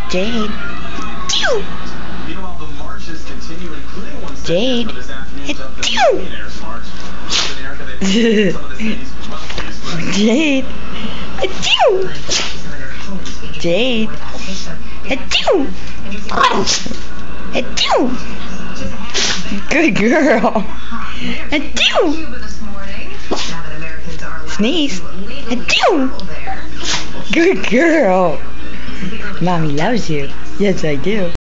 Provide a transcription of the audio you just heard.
Jade. Meanwhile, the marches continue, including one Jade. this afternoon's up the Millionaires March. In America, they some of the city's wealthiest. Jade. Jade. Good girl. Sneeze. Good girl. Mommy loves you. Yes, I do.